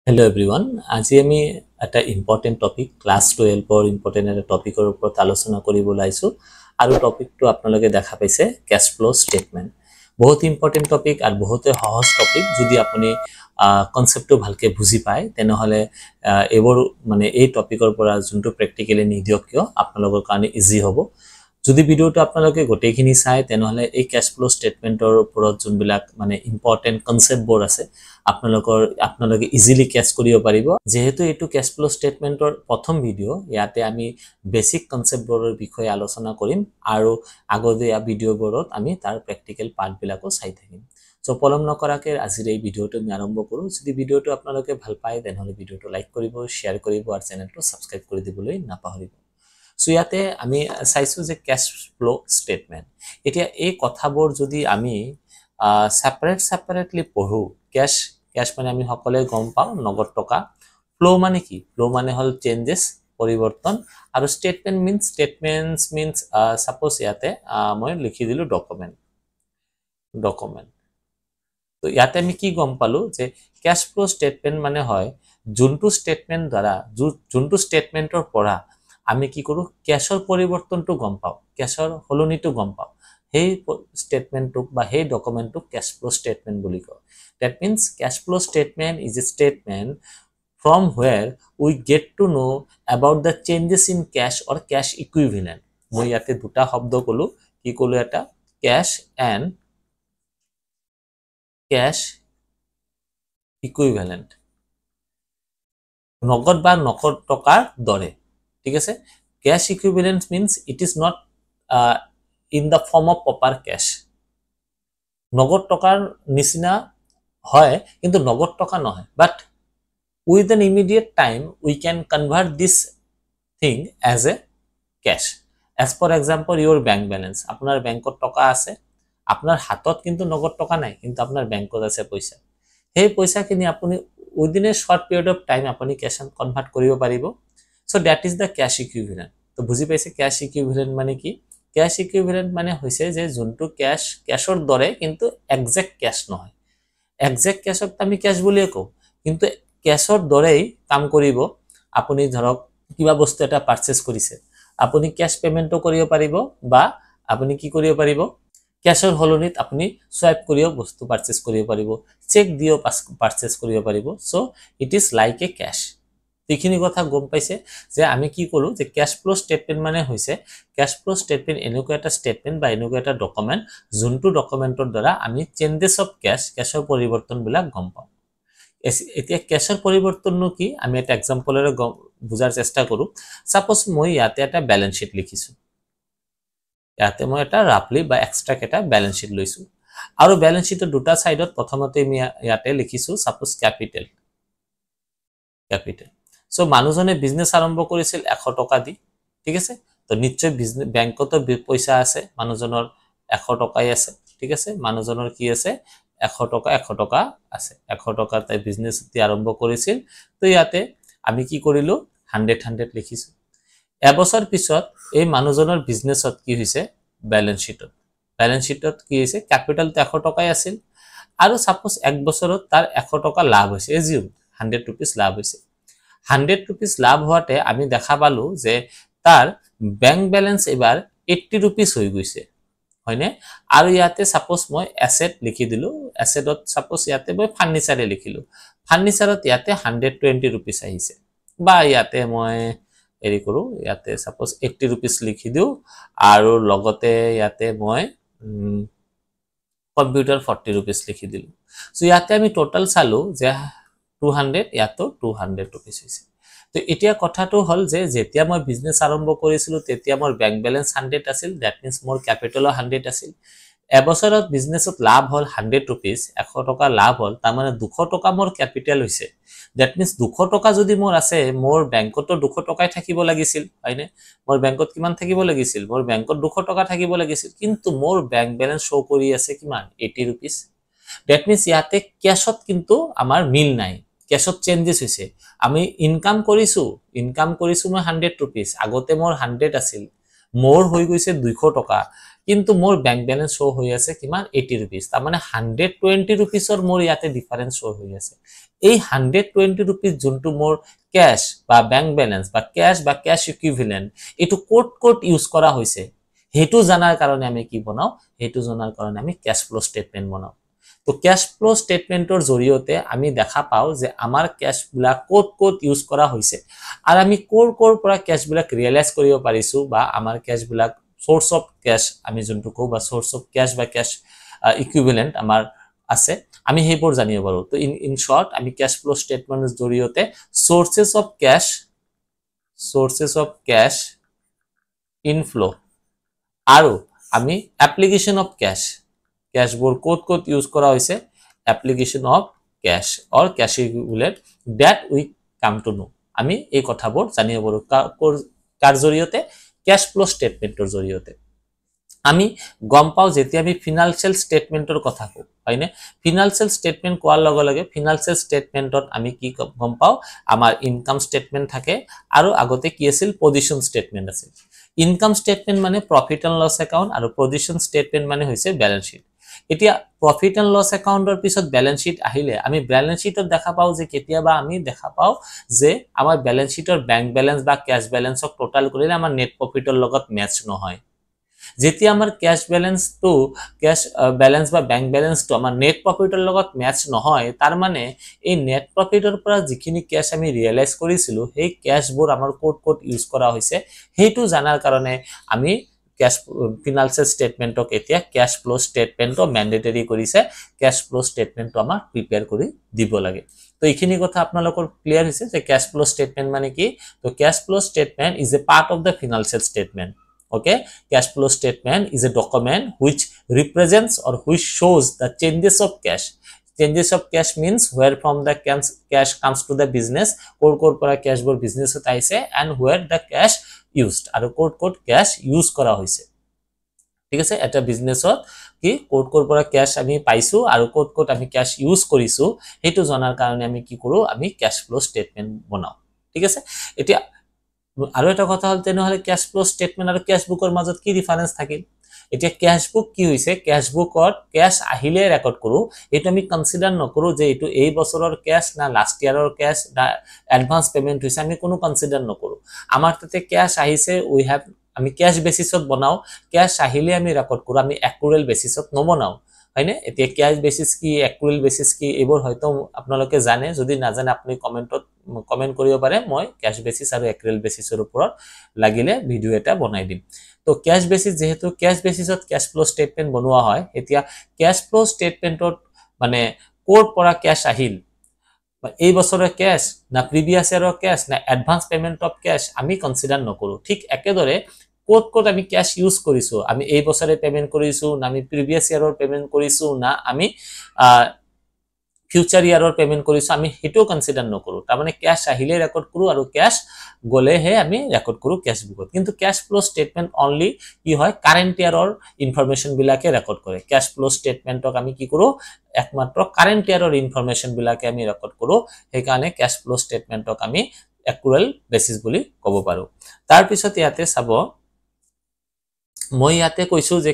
Hello everyone. আজি আমি এটা ইম্পৰ্টেন্ট টপিক ক্লাস 12 ৰ ইম্পৰ্টেন্ট এটা টপিকৰ ওপৰত আলোচনা কৰিব লাইছো আৰু টপিকটো আপোনালোকে দেখা পাইছে ক্যাশ ফ্লো স্টেটমেন্ট বহুত ইম্পৰ্টেন্ট টপিক আৰু বহুত সহজ টপিক যদি আপুনি কনসেপ্টটো ভালকে বুজি পায় তেনেহলে এবোৰ মানে এই টপিকৰ পৰা যোনটো প্ৰ্যাকটিক্যালি নিদিয়ক কিয় আপোনালোকৰ কাৰণে ইজি হ'ব যদি ভিডিওটো আপোনালোকে গোটেইখিনি চাই তেনেহলে এই ক্যাশ ফ্লো স্টেটমেন্টৰ ওপৰত যোনবিলাক মানে ইম্পৰ্টেন্ট কনসেপ্ট বোৰ আছে আপোনালোকে ইজিলি ক্যাশ কৰিব পাৰিব যেহেতু এটো ক্যাশ ফ্লো স্টেটমেন্টৰ প্ৰথম ভিডিও ইয়াতে আমি বেসিক কনসেপ্টবোৰৰ বিষয়ে আলোচনা কৰিম আৰু আগতীয়া ভিডিওবোৰত আমি তাৰ প্ৰ্যাকটিক্যাল পাৰ্ট বিলাকো চাই থাকিম সো পলম নকৰাকে আজিৰ এই ভিডিওটো আমি আৰম্ভ কৰো যদি ভিডিওটো আপোনালোকে ভাল পায় তেনেহলে ভিডিওটো লাইক কৰিব শেয়াৰ কৰিব আৰু চেনেলটো সাবস্ক্ৰাইব কৰি দিবলৈ নাপাহৰিব সো ইয়াতে আমি চাইছো যে ক্যাশ ফ্লো স্টেটমেন্ট এতিয়া এই কথাবোৰ যদি আমি সেপাৰেটলি পঢ়ো ক্যাশ মানে আমি সকলে গম পাও নগদ টকা ফ্লো মানে কি ফ্লো মানে হল চেঞ্জেস পৰিৱৰ্তন আৰু স্টেটমেন্টস means সাপোজ ইয়াতে মই লিখি দিলো ডকুমেন্ট তো ইয়াতে আমি কি গম পালো যে ক্যাশ ফ্লো স্টেটমেন্ট মানে হয় যোনটো স্টেটমেন্ট দ্বাৰা যোনটো স্টেটমেন্টৰ পৰা আমি কি কৰো ক্যাশৰ পৰিৱৰ্তনটো গম পাও ক্যাশৰ হলনিটো গম পাও সেই স্টেটমেন্টটো বা সেই ডকুমেন্টটো ক্যাশ ফ্লো স্টেটমেন্ট বুলি কয় that means cash flow statement is a statement from where we get to know about the changes in cash or cash equivalent মই ইয়াতে দুটা শব্দ কলো কি কলো এটা cash and cash equivalent নগদ বা নগদ টকাৰ দৰে ঠিক আছে cash equivalent means it is not in the form of proper cash নগদ টকাৰ নিচিনা হয় কিন্তু নগদ টকা নহয় but with an immediate time we can convert this thing as a cash as for example your bank balance আপনার ব্যাংকত টকা আছে আপনার হাতত কিন্তু নগদ টকা নাই কিন্তু আপনার ব্যাংকত আছে পয়সা সেই পয়সা কিনি আপুনি within a short period of time আপুনি cash convert কৰিব পাৰিব so that is the cash equivalent তো বুজি পাইছে cash equivalent মানে কি cash equivalent মানে হৈছে যে যোনটো ক্যাশৰ দৰে কিন্তু এক্সাক্ট ক্যাশ নহয় এক্সাক্ট ক্যাশক আমি ক্যাশ বুলিয়ে কও কিন্তু ক্যাশৰ দৰেই কাম কৰিব আপুনি ধৰক কিবা বস্তু এটা পাৰচেজ কৰিছে আপুনি ক্যাশ পেমেন্টও কৰিব পাৰিব বা আপুনি কি কৰিব পাৰিব ক্যাশৰ হলনিত আপুনি সোয়াইপ কৰিও বস্তু পাৰচেজ কৰিব পাৰিব চেক দিও পাৰচেজ কৰিব পাৰিব so it is like a cash এইখিনি কথা গম পাইছে যে আমি কি কৰো যে ক্যাশ ফ্লো স্টেটমেন্ট মানে হৈছে ক্যাশ ফ্লো স্টেটমেন্ট এনেকুৱা এটা স্টেটমেন্ট বা এনেকুৱা এটা ডকুমেন্ট যোনটো ডকুমেন্টৰ দ্বাৰা আমি চেঞ্জেস অফ ক্যাশৰ পৰিৱৰ্তন বিলাক গম পাওঁ এতিয়া ক্যাশৰ পৰিৱৰ্তননো কি আমি এটা এক্সাম্পলৰে বুজাৰ চেষ্টা কৰো সাপোজ মই ইয়াতে এটা ব্যালেন্স শীট লিখিছো ইয়াতে মই এটা ৰাফলি বা এক্সট্ৰাক এটা ব্যালেন্স শীট লৈছো আৰু ব্যালেন্স শীটৰ দুটা সাইডত প্ৰথমতে আমি ইয়াতে লিখিছো সাপোজ ক্যাপিটাল সো মানুহজনে বিজনেস আৰম্ভ কৰিছিল 100 টকা দি ঠিক আছে তো নিশ্চয় বিজনেস ব্যাংকত পইচা আছে মানুহজনৰ 100 টকাই আছে ঠিক আছে মানুহজনৰ কি আছে 100 টকা আছে 100 টকা তাই বিজনেস আৰম্ভ কৰিছিল তো ইয়াতে আমি কি কৰিলো 100 লিখিছো এবছৰ পিছত এই মানুহজনৰ বিজনেসত কি হৈছে ব্যালেন্স শীটত কি হৈছে ক্যাপিটাল 100 টকাই আছিল আৰু সাপোজ এক বছৰত তাৰ 100 টকা লাভ হৈছে এজিউম 100 rupees লাভ হৈছে 100 rupees লাভ হোৱাতে আমি দেখা পালো যে তাৰ ব্যাংক ব্যালেন্স এবাৰ 80 rupees হৈ গৈছে হয়নে আৰু ইয়াতে সাপোজ মই অ্যাসেট লিখি দিলো অ্যাসেটত সাপোজ ইয়াতে মই ফাৰ্নিচাৰে লিখিলো ফাৰ্নিচাৰত ইয়াতে 120 rupees আহিছে বা ইয়াতে মই এৰি কৰো ইয়াতে সাপোজ 80 rupees লিখি দিও আৰু লগতে ইয়াতে মই কম্পিউটাৰ 40 rupees লিখি দিলো সো ইয়াতে আমি টোটাল চালো যে 200 ইয়াতো 200 rupees হৈছে তো এতিয়া কথাটো হল যে যেতিয়া মই বিজনেস আৰম্ভ কৰিছিলো তেতিয়া মোৰ ব্যাংক ব্যালেন্স 100 আছিল দ্যাট মিন্স মোৰ ক্যাপিটাল 100 আছিল এবছৰত বিজনেসত লাভ হল 100 rupees 100 টকা লাভ হল তাৰ মানে 200 টকা মোৰ ক্যাপিটাল হৈছে দ্যাট মিন্স 200 টকা যদি মোৰ আছে মোৰ ব্যাংকত 200 টকাই থাকিব লাগিছিল হয়নে মোৰ ব্যাংকত কিমান থাকিব লাগিছিল মোৰ ব্যাংকত 200 টকা থাকিব লাগিছিল কিন্তু মোৰ ব্যাংক ব্যালেন্স শো কৰি আছে কিমান 80 rupees দ্যাট মিন্স ইয়াতে ক্যাশত কিন্তু আমাৰ মিল নাই ক্যাশত চেঞ্জেস হৈছে আমি ইনকাম কৰিছো মই 100 rupees আগতে মোৰ 100 আছিল মোৰ হৈ গৈছে 200 টকা কিন্তু মোৰ বেংক বেলেন্স শো হৈ আছে কিমান 80 rupees তাৰ মানে 120 rupeesৰ মোৰ ইয়াতে ডিফাৰেন্স শো হৈ আছে এই 120 rupees যোনটো মোৰ ক্যাশ বা বেংক বেলেন্স বা ক্যাশ ইকুইভ্যালেন্ট এটো কোট ইউজ কৰা হৈছে হেতু জানাৰ কাৰণে আমি কি বনাও হেতু জানাৰ কাৰণে আমি ক্যাশ ফ্লো স্টেটমেন্ট বনাও তো ক্যাশ ফ্লো স্টেটমেন্টৰ জৰিয়তে আমি দেখা পাও যে আমাৰ ক্যাশ বিলাক কোট ইউজ কৰা হৈছে আৰু আমি কোৰ পৰা ক্যাশ বিলাক ৰিয়েলাইজ কৰিব পাৰিছো বা আমাৰ ক্যাশ বিলাক source of cash আমি যোনটো কও বা source of cash বা cash equivalent আমাৰ আছে আমি হেবোৰ জানিব পাৰো তো ইন শৰ্ট আমি ক্যাশ ফ্লো স্টেটমেন্টৰ জৰিয়তে sources of cash inflow আৰু আমি application of cash বোৰ কোট ইউজ কৰা হৈছে application of cash or cash equivalent that we come to know আমি এই কথাবোৰ জানিব পাৰো কাৰ জৰিয়তে ক্যাশ ফ্লো স্টেটমেন্টৰ জৰিয়তে আমি গম পাও যেতিয়া আমি ফিনান্সিয়াল স্টেটমেন্টৰ কথা কও হয়নে ফিনান্সিয়াল স্টেটমেন্ট কোৱাৰ লগে লগে ফিনান্সিয়াল স্টেটমেন্টত আমি কি গম পাও আমাৰ ইনকাম স্টেটমেন্ট থাকে আৰু আগতে কি আছিল পজিশন স্টেটমেন্ট আছিল ইনকাম স্টেটমেন্ট মানে প্ৰফিট এণ্ড লছ একাউন্ট আৰু পজিশন স্টেটমেন্ট মানে হৈছে ব্যালেন্স শীট এতিয়া প্ৰফিট এণ্ড লছ একাউন্টৰ পিছত ব্যালেন্স শীট আহিলে আমি ব্যালেন্স শীটত দেখা পাও যে কেতিয়াবা আমি দেখা পাও যে আমাৰ ব্যালেন্স শীটৰ বেংক ব্যালেন্স বা ক্যাশ ব্যালেন্সক টোটাল কৰিলে আমাৰ নেট প্ৰফিটৰ লগত ম্যাচ নহয় যেতিয়া আমাৰ ক্যাশ ব্যালেন্স বা বেংক ব্যালেন্স তো আমাৰ নেট প্ৰফিটৰ লগত ম্যাচ নহয় তাৰ মানে এই নেট প্ৰফিটৰ পৰা যিখিনি ক্যাশ আমি ৰিয়েলাইজ কৰিছিলো সেই ক্যাশ বোৰ আমাৰ কোট ইউজ কৰা হৈছে হেতু জানাৰ কাৰণে আমি ক্যাশ ফিনান্সিয়াল স্টেটমেন্টক এতিয়া ক্যাশ ফ্লো স্টেটমেন্টও ম্যান্ডেটৰি কৰিছে ক্যাশ ফ্লো স্টেটমেন্টটো আমাৰ প্ৰিপেয়াৰ কৰি দিব লাগে তো এইখিনি কথা আপোনালোকৰ ক্লিয়াৰ হৈছে যে ক্যাশ ফ্লো স্টেটমেন্ট মানে কি তো cash flow statement is a part of the financial statement okay cash flow statement is a document which represents or which shows the changes of cash means where from the cash comes to the business kor pora cash bor business ot aise and where the cash used aru kod cash use kora hoise ঠিক আছে এটা বিজনেসত কি কর পরা cash আমি পাইছো আৰু কত আমি ক্যাশ ইউজ কৰিছো হেতু জনাৰ কাৰণে আমি কি কৰো আমি ক্যাশ ফ্লো স্টেটমেন্ট বনাও ঠিক আছে এতিয়া আৰু এটা কথা হল তেনেহলে ক্যাশ ফ্লো স্টেটমেন্ট আৰু ক্যাশ বুকৰ মাজত কি ডিফাৰেন্স থাকিল এতিয়া ক্যাশ বুক কি হৈছে ক্যাশ বুকত ক্যাশ আহিলে ৰেকৰ্ড কৰো এটো আমি কনসিডাৰ নকৰো যে এটো এই বছৰৰ ক্যাশ না লাষ্ট ইয়াৰৰ ক্যাশ না এডভান্স পেমেন্ট হৈছে আমি কোনো কনসিডাৰ নকৰো আমাৰ তাতে ক্যাশ আহিছে উই হ্যাভ আমি ক্যাশ বেসিছত বনাও ক্যাশ আহিলে আমি ৰেকৰ্ড কৰো আমি একুৰেল বেসিছত নবনাও হয়নে এতিয়া ক্যাশ বেসিস কি একুৰেল বেসিস কি এবোৰ হয়তো আপোনালোকে জানে যদি নাজানে আপুনি কমেন্ট কৰিব পাৰে মই ক্যাশ বেসিস আৰু একুৰেল বেসিসৰ ওপৰত লাগিলে ভিডিও এটা বনাই দিম তো ক্যাশ বেসিস যেহেতু ক্যাশ বেসিসত ক্যাশ ফ্লো স্টেটমেন্ট বনোৱা হয় এতিয়া ক্যাশ ফ্লো স্টেটমেন্টত মানে কোৰ পৰা ক্যাশ আহিল এই বছৰৰ ক্যাশ না প্ৰিভিয়াস ইয়াৰৰ ক্যাশ না এডভান্স পেমেন্ট অফ ক্যাশ আমি কনসিডাৰ নকৰো ঠিক একেদৰে কোট আমি ক্যাশ ইউজ কৰিছো আমি এই বছৰে পেমেন্ট কৰিছো না আমি প্ৰিভিয়াস ইয়াৰৰ পেমেন্ট কৰিছো না আমি ফিউচাৰ ইয়াৰৰ পেমেন্ট কৰিছো আমি হেটো কনসিডাৰ নকৰো তাৰ মানে ক্যাশ আহিলে ৰেকৰ্ড কৰো আৰু ক্যাশ গলেহে আমি ৰেকৰ্ড কৰো ক্যাশ বুকত কিন্তু ক্যাশ ফ্লো স্টেটমেন্ট অনলি কি হয় কাৰেন্ট ইয়াৰৰ ইনফৰমেশন বিলাকে ৰেকৰ্ড কৰে ক্যাশ ফ্লো স্টেটমেন্টক আমি কি কৰো একমাত্ৰ কাৰেন্ট ইয়াৰৰ ইনফৰমেশন বিলাকে আমি ৰেকৰ্ড কৰো সেই কাৰণে ক্যাশ ফ্লো স্টেটমেন্টক আমি একুৰেল বেসিস বুলি ক'ব পাৰো তাৰ পিছত ইয়াতে চাব মই ইয়াতে কৈছো যে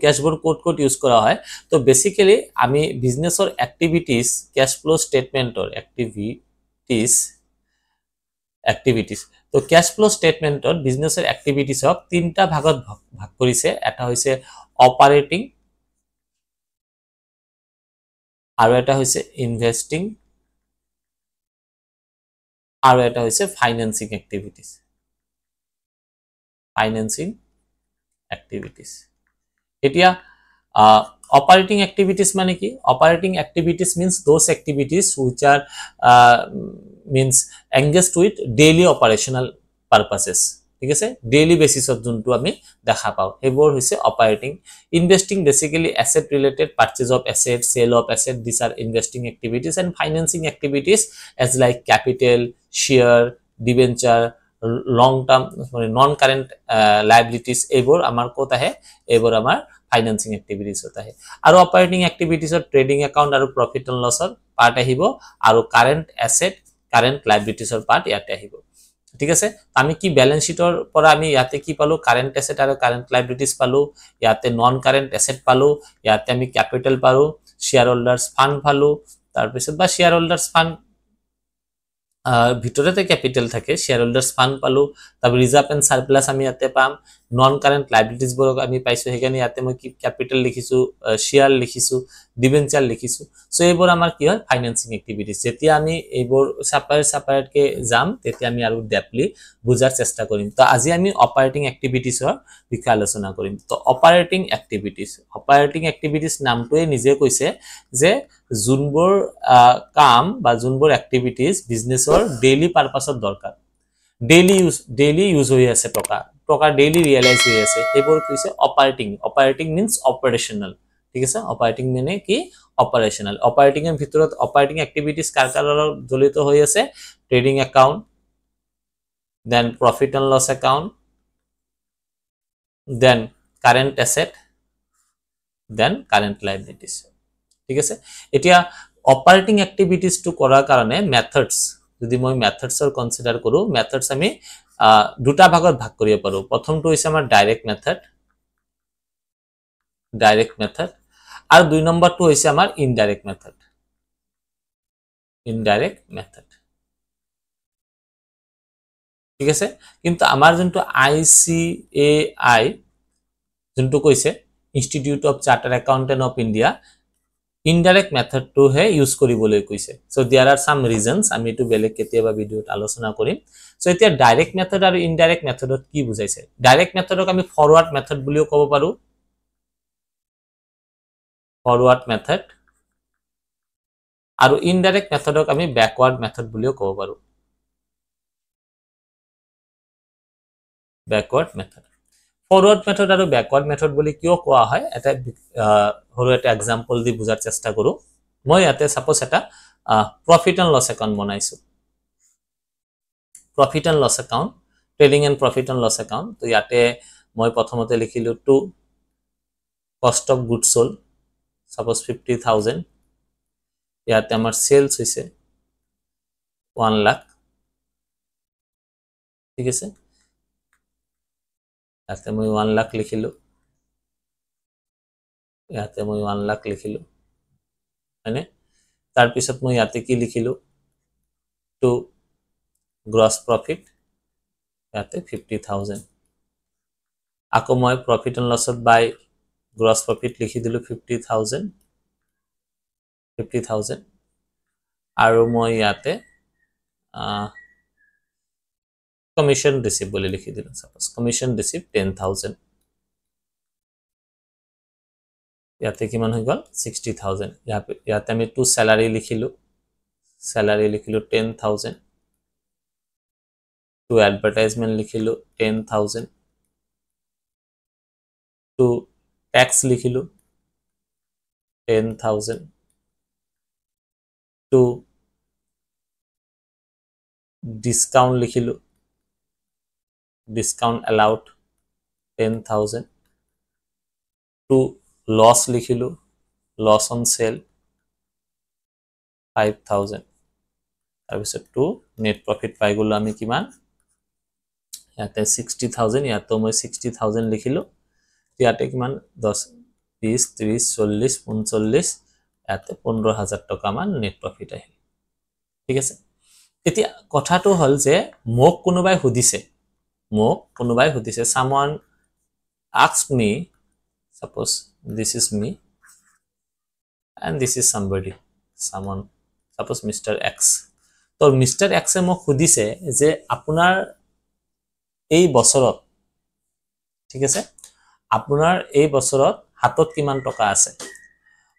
ক্যাশ বোৰ কোট ইউজ কৰা হয় তো বেসিক্যালি আমি বিজনেসৰ এক্টিভিটিজ ক্যাশ ফ্লো স্টেটমেন্টৰ এক্টিভিটিজ তো ক্যাশ ফ্লো স্টেটমেন্টত বিজনেসৰ এক্টিভিটিজক তিনটা ভাগত ভাগ কৰিছে এটা হৈছে অপাৰেটিং আৰু এটা হৈছে ইনভেস্টিং আৰু এটা হৈছে ফাইনান্সিং এক্টিভিটিজ এতিয়া operating activities মানে কি operating activities means those activities which are means engaged with daily operational purposes ঠিক আছে daily basis of যোনটো আমি দেখা পাও হেবোৰ হৈছে operating investing basically asset related purchase of asset sale of asset these are investing activities and financing activities as like capital share debenture long term non current liabilities এবোৰ আমাৰ কত আহে এবোৰ আমাৰ ফাইনান্সিং activities হতা হে আৰু অপাৰেটিং এক্টিভিটিজৰ ট্ৰেডিং একাউন্ট আৰু profit and লছৰ part আহিব আৰু current asset current লায়াবিলিটিজৰ part ইয়াতে আহিব ঠিক আছে আমি কি ব্যালেন্স শিটৰ পৰা আমি ইয়াতে কি পালো কাৰেন্ট এসেট আৰু কারেন্ট লাইবিলিটিজ পালো ইয়াতে নন কারেন্ট এসেট পালো ইয়াতে আমি ক্যাপিটাল পালো শেয়ার হোল্ডার্স ফান্ড পালো তাৰ পিছত বা শেয়াৰ হোল্ডাৰ্স ফান্ড ভিতৰতে ক্যাপিটাল থাকে শেয়াৰ হোল্ডাৰ্স ফান্ড পালো তাৰ ৰিজাৰ্ভ এন্ড সাৰপ্লাস আমি ইয়াতে পাম নন কাৰেন্ট লাইবিলিটিজ বৰক আমি পাইছো হেগানি ইয়াতে মই কি ক্যাপিটাল লিখিছো শেয়াৰ লিখিছো ডিবেঞ্চাৰ লিখিছো সো এইবোৰ আমাৰ কি হয় ফাইনান্সিং এক্টিভিটিজ যেতিয়া আমি এইবোৰ সেপাৰেট কে যাম তেতিয়া আমি আৰু ডেপলি বুজাৰ চেষ্টা কৰিম তো আজি আমি অপাৰেটিং এক্টিভিটিজৰ বিষয়ে আলোচনা কৰিম তো অপাৰেটিং এক্টিভিটিজ নামটোৱে নিজে কৈছে যে যোনবোৰ কাম বা যোনবোৰ এক্টিভিটিজ বিজনেছৰ ডেইলি পাৰপাসত দৰকাৰ ডেইলি ইউজ হৈ আছে টকা ডেইলি ৰিয়েলাইজ হৈ আছে এইবোৰ কৈছে অপাৰেটিং মিন্স অপাৰেশনাল ঠিক আছে অপাৰেটিং মানে কি অপাৰেটিং এৰ ভিতৰত অপাৰেটিং এক্টিভিটিজ কাৰ জড়িত হৈ আছে trading account then profit and loss account then current asset then current liabilities ঠিক আছে এতিয়া অপাৰেটিং এক্টিভিটিজ টু কৰাৰ কাৰণে মেথডস যদি মই মেথডসৰ কনসিডাৰ কৰো মেথডস আমি দুটা ভাগত ভাগ কৰিব পাৰো প্ৰথমটো হৈছে আমাৰ ডাইৰেক্ট মেথড আৰু দুই নম্বৰটো হৈছে আমাৰ ইনডাইৰেক্ট মেথড ঠিক আছে কিন্তু আমাৰ যোনটো ICAI যোনটো কৈছে institute of chartered accountant of India indirect method টু হে ইউজ কৰিবলৈ কৈছে so there are some reasons আমি এটো বেলেগ কেতিয়াবা ভিডিওত আলোচনা কৰিম সো এতিয়া ডাইৰেক্ট মেথড আৰু ইনডাইৰেক্ট মেথডত কি বুজাইছে ডাইৰেক্ট মেথডক আমি ফৰওয়াৰ্ড মেথড বুলিও ক'ব পাৰো ফৰওয়াৰ্ড মেথড আৰু ইনডাইৰেক্ট মেথডক আমি ব্যাকওয়াৰ্ড মেথড বুলিও ক'ব পাৰো ব্যাকওয়াৰ্ড মেথড ফৰওয়াৰ্ড মেথড আৰু ব্যাকওয়াৰ্ড মেথড বুলি কিয় কোৱা হয় এটা হৰো এটা एग्जांपल দি বুজাৰ চেষ্টা কৰো মই ইয়াতে সাপোজ এটা প্রফিট এন্ড লস একাউন্ট বনাইছো profit and loss account trading and profit and loss account তো ইয়াতে মই প্ৰথমতে লিখিলো two cost of goods sold suppose 50000 ইয়াতে আমাৰ সেলস হৈছে 1 লাখ ঠিক আছে ইয়াতে মই 1 লাখ লিখিলো ইয়াতে মই 1 লাখ লিখিলো মানে তাৰ পিছত মই ইয়াতে কি লিখিলো টু গ্রস প্রফিট ইয়াতে 50000 আকৌ মই প্রফিট এন্ড লসত বাই গ্রস প্রফিট লিখি দিলো 50000 আৰু মই ইয়াতে কমিশন রিসিভ বলে লিখি দিলাম সাপোজ কমিশন রিসিভ 10000 ইয়াতে কিমান হৈ গল 60000 ইয়াতে আমি টু স্যালারি লিখিলো 10000 টু এডভারটাইজমেন্ট লিখিলো 10000 টু ট্যাক্স লিখিলো 10000 টু ডিসকাউন্ট লিখিলো discount allowed 10000 to loss লিখিলো loss on sale 5000 তাৰপিছত টু net profit পাই গলো আমি কিমান ইয়াতে 60000 ইয়াতে মই 60000 লিখিলো ইয়াতে কিমান 10 20 30 40 39 ইয়াতে 15000 টকা মান net profit আহিল ঠিক আছে এতিয়া কথাটো হল যে মোক কোনোবাই হুদিছে someone asked me suppose this is me and this is someone suppose Mr. X তো Mr. X এ মোক হুদিছে যে আপোনাৰ এই বছৰত ঠিক আছে আপোনাৰ এই বছৰত হাতত কিমান টকা আছে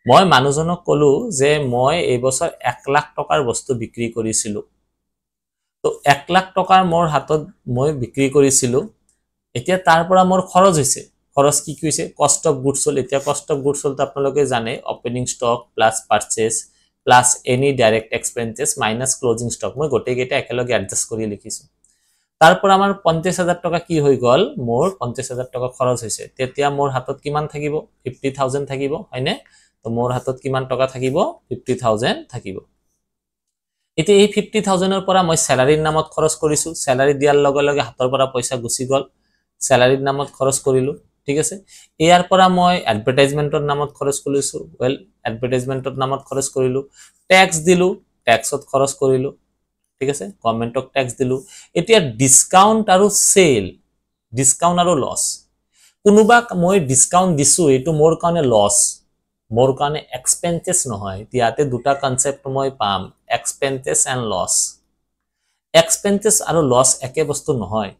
মই মানুহজনক কলো যে মই এই বছৰ 1 লাখ টকাৰ বস্তু বিক্ৰী কৰিছিলো তো 1 লাখ টকাৰ মোৰ হাতত মই বিক্ৰী কৰিছিলো এতিয়া তাৰ পৰা মোৰ খৰচ হৈছে খৰচ কি কৈছে কষ্ট অফ গুডস সোল্ড এতিয়া কষ্ট অফ গুডস সোল্ড আপোনালোকে জানে opening stock plus purchase plus any direct expenses minus closing stock মই গোটেইকেইটা একেলগে এডজাস্ট কৰি লিখিছো তাৰ পৰা আমাৰ 50000 টকা কি হৈ গল মোৰ 50000 টকা খৰচ হৈছে তেতিয়া মোৰ হাতত কিমান থাকিব 50000 থাকিব হয়নে তো মোৰ হাতত কিমান টকা থাকিব 50000 থাকিব এতিয়া এই 50,000 ৰ পৰা মই স্যালাৰিৰ নামত খৰচ কৰিছো স্যালাৰি দিয়াৰ লগে লগে হাতৰ পৰা পইচা গুচি গল স্যালাৰিৰ নামত খৰচ কৰিলো ঠিক আছে ইয়াৰ পৰা মই এডভাৰটাইজমেন্টৰ নামত খৰচ কৰিছো ওয়েল এডভাৰটাইজমেন্টৰ নামত খৰচ কৰিলো ট্যাক্স দিলো ট্যাক্সত খৰচ কৰিলো ঠিক আছে গভৰ্নমেন্টক ট্যাক্স দিলো এতিয়া ডিসকাউন্ট আৰু সেল ডিসকাউন্ট আৰু লস কোনোবা মই ডিসকাউন্ট দিছো এটো মোৰ কাৰণে লস মোৰ কাৰণে এক্সপেন্সেস নহয় ইয়াতে দুটা কনসেপ্ট মই পাম এক্সপেন্সেস এন্ড লস এক্সপেন্সেস আৰু লস একে বস্তু নহয়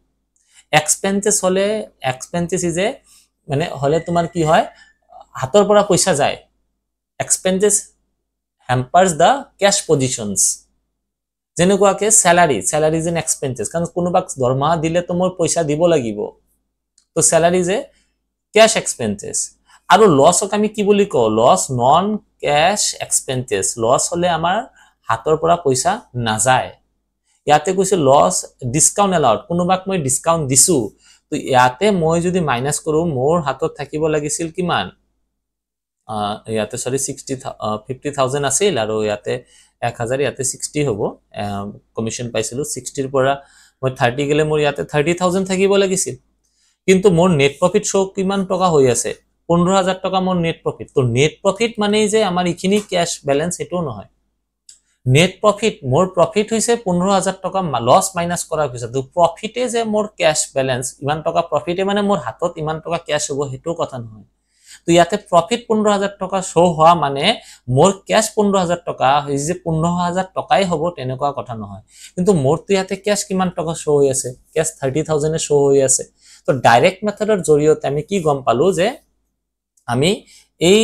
এক্সপেন্সেস হলে এক্সপেন্সেস ইজ এ মানে হলে তোমাৰ কি হয় হাতৰ পৰা পইচা যায় expenses hampers the cash positions যেনেকুৱাকে salary salary is an expenses কাৰণ কোনোবাক দৰমহা দিলে তো মোৰ পইচা দিব লাগিব তো salary is a cash expenses আৰু লসক আমি কি বুলি কও loss non cash expenses loss হলে আমাৰ হাতৰ পৰা পইচা না যায় ইয়াতে কৈছে লস ডিসকাউন্ট এলাউড কোনোবাক মই ডিসকাউন্ট দিছো তো ইয়াতে মই যদি মাইনাস কৰো মোৰ হাতত থাকিব লাগিছিল কিমান ইয়াতে সৰি 50,000 আছিল আৰু ইয়াতে 1000 ইয়াতে 60 হ'ব কমিশন পাইছিলো 60 ৰ পৰা মই 30 গলে মোৰ ইয়াতে 30,000 থাকিব লাগিছিল কিন্তু মোৰ নেট প্ৰফিট শো কিমান টকা হৈ আছে 15,000 টকা মোৰ নেট প্ৰফিট তো নেট প্ৰফিট মানে যে আমাৰ ইখিনি ক্যাশ ব্যালেন্স এটো নহয় নেট প্ৰফিট মোৰ প্ৰফিট হৈছে 15,000 টকা লস মাইনাস কৰা হৈছে তো প্ৰফিটে যে মোৰ ক্যাশ ব্যালেন্স ইমান টকা প্ৰফিটে মানে মোৰ হাতত ইমান টকা ক্যাশ হ'ব হেতু কথা নহয় তো ইয়াতে প্ৰফিট 15,000 টকা শো হোৱা মানে মোৰ ক্যাশ 15,000 টকা হৈ যে 15,000 টকাই হ'ব তেনেকুৱা কথা নহয় কিন্তু মোৰ তো ইয়াতে ক্যাশ কিমান টকা শো হৈ আছে ক্যাশ 30,000 এ শো হৈ আছে তো ডাইৰেক্ট মেথডৰ জৰিয়তে আমি কি গম পালো যে আমি এই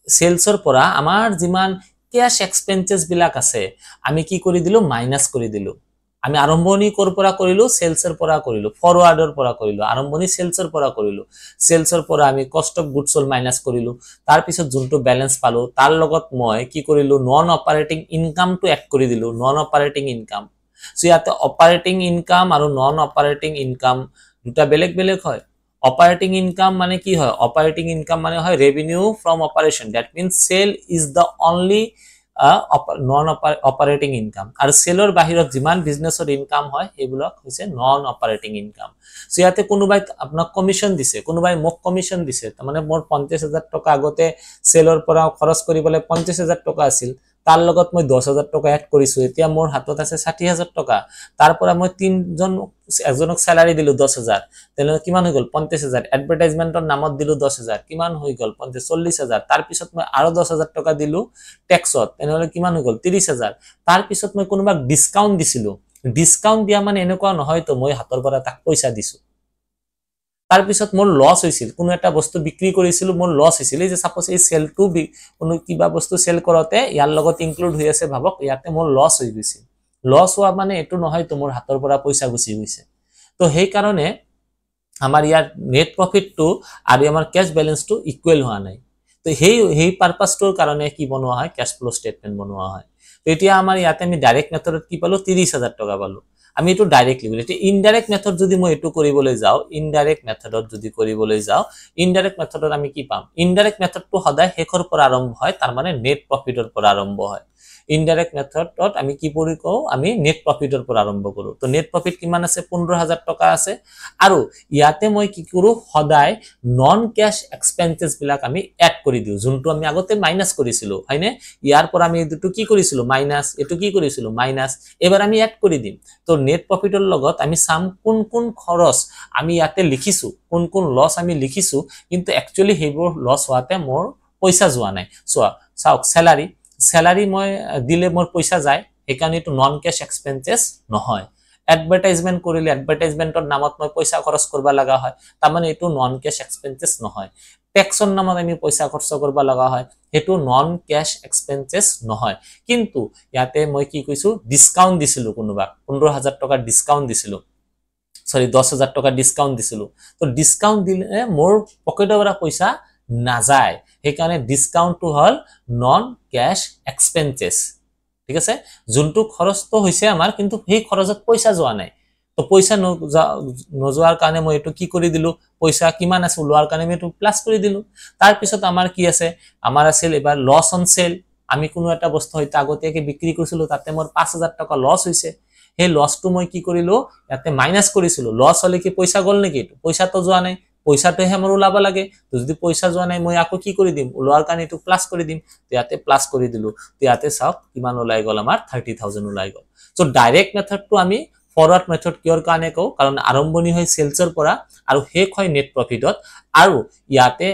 সেলসৰ পৰা আমাৰ যিমান ক্যাশ এক্সপেন্সেস বিলাক আছে আমি কি কৰি দিলো মাইনাস কৰি দিলো আমি আৰম্ভণি কৰ পৰা কৰিলো সেলসৰ পৰা কৰিলো ফৰৱাৰ্ডৰ পৰা কৰিলো আৰম্ভণি সেলসৰ পৰা কৰিলো সেলসৰ পৰা আমি cost of goods sold minus কৰিলো তাৰ পিছত যোনটো ব্যালেন্স পালো তাৰ লগত মই কি কৰিলো নন অপাৰেটিং ইনকাম টু এড কৰি দিলো নন অপাৰেটিং ইনকাম সো ইয়াতে অপাৰেটিং ইনকাম আৰু নন অপাৰেটিং ইনকাম দুটা বেলেগ বেলেগ হয় অপারেটিং ইনকাম মানে কি হয় অপারেটিং ইনকাম মানে হয় revenue from operation that means sale is the only non operating income আর সেলর বাহিৰত যিমান বিজনেসৰ ইনকাম হয় এইবিলাক হৈছে নন অপারেটিং ইনকাম সো ইয়াতে কোনোবাই আপোনাক কমিশন দিছে কোনোবাই মোক কমিশন দিছে মানে মোৰ 50,000 টকা আগতে সেলৰ পৰা খৰচ কৰিবলৈ 50,000 টকা আছিল তাৰ লগত মই 10,000 টকা এড কৰিছো এতিয়া মোৰ হাতত আছে 60,000 টকা তাৰ পৰা মই তিনজন একজনক স্যালাৰি দিলো 10,000 তেনে কিমান হৈ গল 50,000 এডভাৰটাইজমেন্টৰ নামত দিলো 10,000 কিমান হৈ গল 40,000 তাৰ পিছত মই আৰু 10,000 টকা দিলো ট্যাক্সত তেনে কিমান হৈ গল 30,000 তাৰ পিছত মই কোনোবাক ডিসকাউন্ট দিছিলো ডিসকাউন্ট দিয়া মানে এনেকুৱা নহয় তো মই হাতৰ পৰা তাক পইচা দিছো তাৰ পিছত মোৰ লস হৈছিল কোনো এটা বস্তু বিক্ৰী কৰিছিল মোৰ লস হৈছিল যে সাপোজ এই সেল টু কোনো কিবা বস্তু সেল কৰতে ইয়াৰ লগত ইনক্লুড হৈ আছে ভাবক ইয়াতে মোৰ লস হৈ গৈছিল লস হোৱা মানে এটো নহয় তো মোৰ হাতৰ পৰা পইচা গুচি গৈছে তো সেই কাৰণে আমাৰ ইয়াৰ নেট প্ৰফিট টু আৰু আমাৰ ক্যাশ ব্যালেন্স টু ইকুৱেল হোৱা নাই তো সেই পাৰপাসটোৰ কাৰণে কি বনোৱা হয় ক্যাশ ফ্লো স্টেটমেন্ট বনোৱা হয় তো এতিয়া আমাৰ ইয়াতে আমি ডাইৰেক্ট মেথডত কি পালো 30,000 টকা পালো আমি এটো ডাইৰেক্টলি বলি এটি ইনডাইৰেক্ট মেথড যদি মই এটো কৰিবলৈ যাও ইনডাইৰেক্ট মেথডত যদি কৰিবলৈ যাও ইনডাইৰেক্ট মেথডত আমি কি পাম ইনডাইৰেক্ট মেথডটো সদায় শেষৰ পৰা আৰম্ভ হয় তাৰ মানে নেট প্ৰফিটৰ পৰা আৰম্ভ হয় ইনডাইৰেক্ট মেথডত আমি কি পৰি কও আমি নেট প্ৰফিটৰ পৰা আৰম্ভ কৰো তো নেট প্ৰফিট কিমান আছে 15,000 টকা আছে আৰু ইয়াতে মই কি কৰো সদায় নন ক্যাশ এক্সপেন্সেস বিলাক আমি এড কৰি দিও যোনটো আমি আগতে মাইনাস কৰিছিলো হয়নে ইয়াৰ পৰা আমি এটো কি কৰিছিলো মাইনাস এটো কি কৰিছিলো মাইনাস এবাৰ আমি এড কৰি দিম তো নেট প্ৰফিটৰ লগত আমি সাম কোন কোন খৰচ আমি ইয়াতে লিখিছো কোন কোন লস আমি লিখিছো কিন্তু একচুয়ালি হেবোৰ লস হোৱাতে মোৰ পইচা যোৱা নাই চাওক স্যালাৰি মই দিলে মোৰ পইচা যায় একাৰণে তো নন ক্যাশ এক্সপেন্সেস নহয় এডভাৰটাইজমেন্ট কৰিলে এডভাৰটাইজমেন্টৰ নামত মই পইচা খৰচ কৰবা লাগা হয় তাৰ মানে এটো নন ক্যাশ এক্সপেন্সেস নহয় ট্যাক্সৰ নামত আমি পইচা খৰচ কৰব লাগা হয় হেতু নন ক্যাশ এক্সপেন্সেস নহয় কিন্তু ইয়াতে মই কি কৈছো ডিসকাউন্ট দিছিলো কোনোবা 15,000 টকা ডিসকাউন্ট দিছিলো সরি 10,000 টকা ডিসকাউন্ট দিছিলো তো ডিসকাউন্ট দিলে মোৰ পকেটৰ পৰা পইচা না যায় সেই কাৰণে ডিসকাউন্ট টু হল নন ক্যাশ এক্সপেন্সেস ঠিক আছে যোনটো খৰচ তো হৈছে আমাৰ কিন্তু সেই খৰচত পইচা যোৱা নাই তো পইচা নজোৱাৰ কাৰণে মই এটো কি কৰি দিলো পইচা কিমান আছে লোৱাৰ কাৰণে মই এটো প্লাস কৰি দিলো তাৰ পিছত আমাৰ কি আছে আমাৰ আছিল এবাৰ লস অন সেল আমি কোনো এটা বস্তু হয়তো আগতীয়াকৈ বিক্ৰী কৰিছিলোঁ তাতে মোৰ 5000 টকা লছ হৈছে সেই লছটো মই কি কৰিলো ইয়াতে মাইনাস কৰিছিলো লছ হলে কি পইচা গল নেকি এটো পইচা তো যোৱা নাই পইচাটোহে মোৰ ওলাব লাগে তো যদি পইচা যোৱা নাই মই আকৌ কি কৰি দিম ওলোৱাৰ কাৰণে এটো প্লাস কৰি দিম তো ইয়াতে প্লাস কৰি দিলো তো ইয়াতে চাওক কিমান ওলাই গল আমাৰ 30000 ওলাই গল সো ডাইৰেক্ট মেথডটো আমি ফৰওয়াৰ্ড মেথড কিয়ৰ কাৰণে কও কাৰণ আৰম্ভণি হয় সেলছৰ পৰা আৰু শেষ হয় নেট প্ৰফিটত আৰু ইয়াতে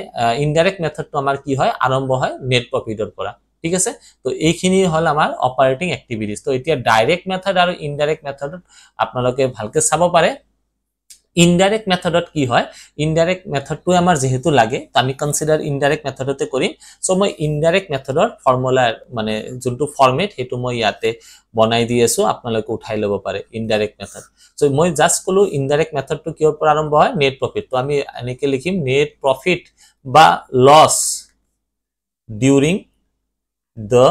ইনডাইৰেক্ট মেথডটো আমাৰ কি হয় আৰম্ভ হয় নেট প্ৰফিটৰ পৰা ঠিক আছে তো এইখিনি হল আমাৰ অপাৰেটিং এক্টিভিটিজ তো এতিয়া ডাইৰেক্ট মেথড আৰু ইনডাইৰেক্ট মেথডত আপোনালোকে ভালকে চাব পাৰে ইনডাইৰেক্ট মেথডত কি হয় ইনডাইৰেক্ট মেথডটো আমাৰ যেহেতু লাগে আমি কনসিডাৰ ইনডাইৰেক্ট মেথডতে কৰিম সো মই ইনডাইৰেক্ট মেথডৰ ফৰ্মুলা মানে যোনটো ফৰমেট হেতু মই ইয়াতে বনাই দি আছো আপোনালোকে উঠাই লব পাৰে ইনডাইৰেক্ট মেথড সো মই জাস্ট কলো ইনডাইৰেক্ট মেথডটো কিয়ৰ পৰা আৰম্ভ হয় নেট প্ৰফিট তো আমি এনেকে লিখিম নেট প্ৰফিট বা loss during the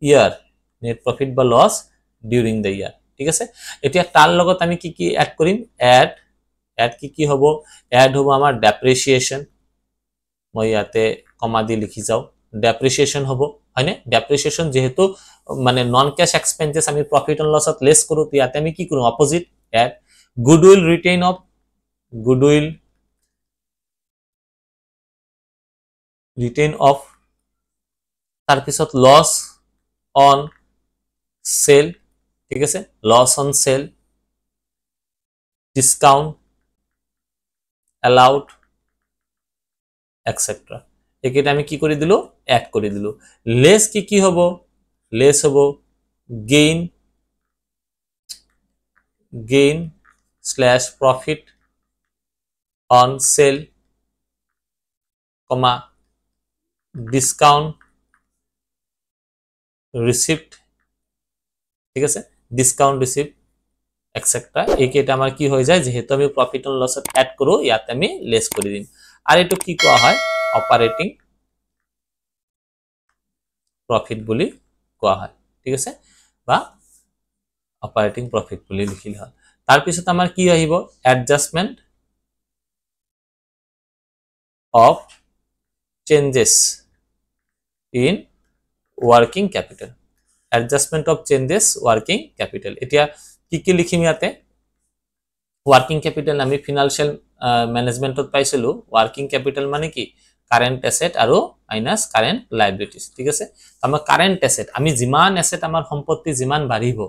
year net profit বা loss during the year ঠিক আছে এতিয়া তার লগত আমি কি কি এড কৰিম এড কি হ'ব এড হ'ব আমাৰ ডেপ্রিসিয়েশন মই ইয়াতে কমা দি লিখি যাও ডেপ্রিসিয়েশন হ'ব হয়নে ডেপ্রিসিয়েশন যেহেতু মানে নন ক্যাশ এক্সপেন্সেস আমি প্রফিট এন্ড লসত লেস কৰো তো ইয়াতে আমি কি কৰো opposite add goodwill written off goodwill written off তার পিছত লস অন সেল ঠিক আছে loss on sale discount allowed etcetera একেটা আমি কি কৰি দিলো এড কৰি দিলো লেস কি হ'ব লেস হ'ব gain / profit on sale comma discount receipt ঠিক আছে ডিসকাউন্ট রিসিপ্ট এটসেট্রা এইকেটা আমাৰ কি হৈ যায় যেহেতু আমি প্ৰফিট এন্ড লসত এড কৰো ইয়াতে আমি লেস কৰি দিম আৰ এটো কি কোৱা হয় অপাৰেটিং প্ৰফিট বুলি কোৱা হয় ঠিক আছে বা অপাৰেটিং প্ৰফিট বুলি লিখিল হয় তাৰ পিছত আমাৰ কি আহিব adjustment of changes in working capital adjustment of changes working capital এতিয়া কি লিখিম ইয়াতে working capital আমি ফিনান্সিয়াল ম্যানেজমেন্টত পাইছিলো working capital মানে কি কারেন্ট অ্যাসেট আৰু মাইনাস কাৰেন্ট লায়াবিলিটিজ ঠিক আছে আমাৰ কাৰেন্ট অ্যাসেট আমি যিমান অ্যাসেট আমাৰ সম্পত্তি যিমান বাঢ়িব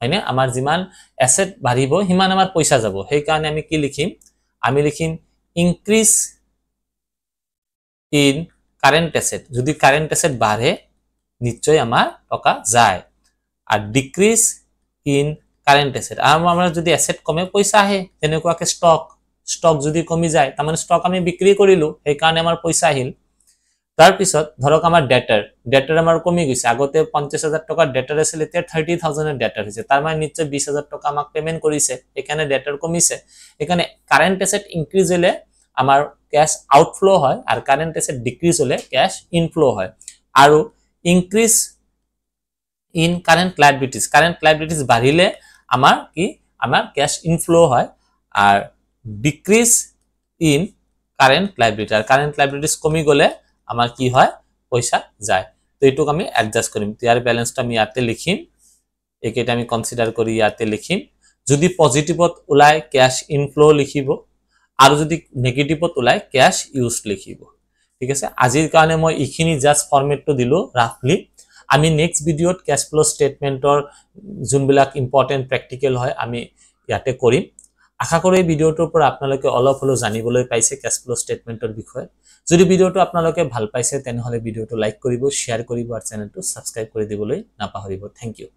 হয়নে আমাৰ যিমান অ্যাসেট বাঢ়িব হিমান আমাৰ পইচা যাব সেই কাৰণে আমি কি লিখিম আমি লিখিম ইনক্রিজ ইন কারেন্ট অ্যাসেট যদি কারেন্ট অ্যাসেট বাঢ়ে নিশ্চয় আমার টাকা যায় আর ডিক্রিজ ইন কারেন্ট অ্যাসেট আমরা যদি অ্যাসেট কমে পয়সা আহে তেনেকুৱাকে স্টক যদি কমি যায় তাৰ মানে স্টক আমি বিক্ৰি কৰিলো এই কাৰণে আমাৰ পয়সা আহিল তাৰ পিছত ধৰক আমাৰ ডেটাৰ আমাৰ কমি গৈছে আগতে 50000 টাকা ডেটাৰ আছিল এতিয়া 30000 এৰ ডেটাৰ হৈছে তাৰ মানে নিশ্চয় 20000 টাকা আমাক পেমেন্ট কৰিছে এখানে ডেটার কমিছে এখানে কারেন্ট অ্যাসেট ইনক্রিজ হলে আমার ক্যাশ আউটফ্লো হয় আর কারেন্ট অ্যাসেট ডিক্রিজ হলে ক্যাশ ইনফ্লো হয় আৰু increase in current liabilities বাঢ়িলে আমাৰ কি আমাৰ ক্যাশ ইনফ্লো হয় R decrease in current liability R current liabilities কমি গলে আমাৰ কি হয় পইচা যায় তো এটুক আমি অ্যাডজাস্ট কৰিম ইয়াৰ ব্যালেন্সটা আমি ইয়াতে লিখিম একেটা আমি কনসিডাৰ কৰি ইয়াতে লিখিম যদি পজিটিভত ওলাই ক্যাশ ইনফ্লো লিখিব আৰু যদি নেগেটিভত ওলাই ক্যাশ ইউজড লিখিব ঠিক আছে আজিৰ কাৰণে মই ইখিনি জাস্ট ফৰম্যাটটো দিলো ৰাফলি আমি নেক্সট ভিডিওত ক্যাশ ফ্লো স্টেটমেন্টৰ যোনবিলাক ইম্পৰ্টেন্ট প্ৰ্যাকটিক্যাল হয় আমি ইয়াতে কৰিম আশা কৰো এই ভিডিওটোৰ পৰা আপোনালোকে অলপ হলো জানিবলৈ পাইছে ক্যাশ ফ্লো স্টেটমেন্টৰ বিষয়ে যদি ভিডিওটো আপোনালোকে ভাল পাইছে তেনহলে ভিডিওটো লাইক কৰিব শেয়াৰ কৰিব আৰু চেনেলটো সাবস্ক্ৰাইব কৰি দিবলৈ নাপাহৰিব থ্যাংক ইউ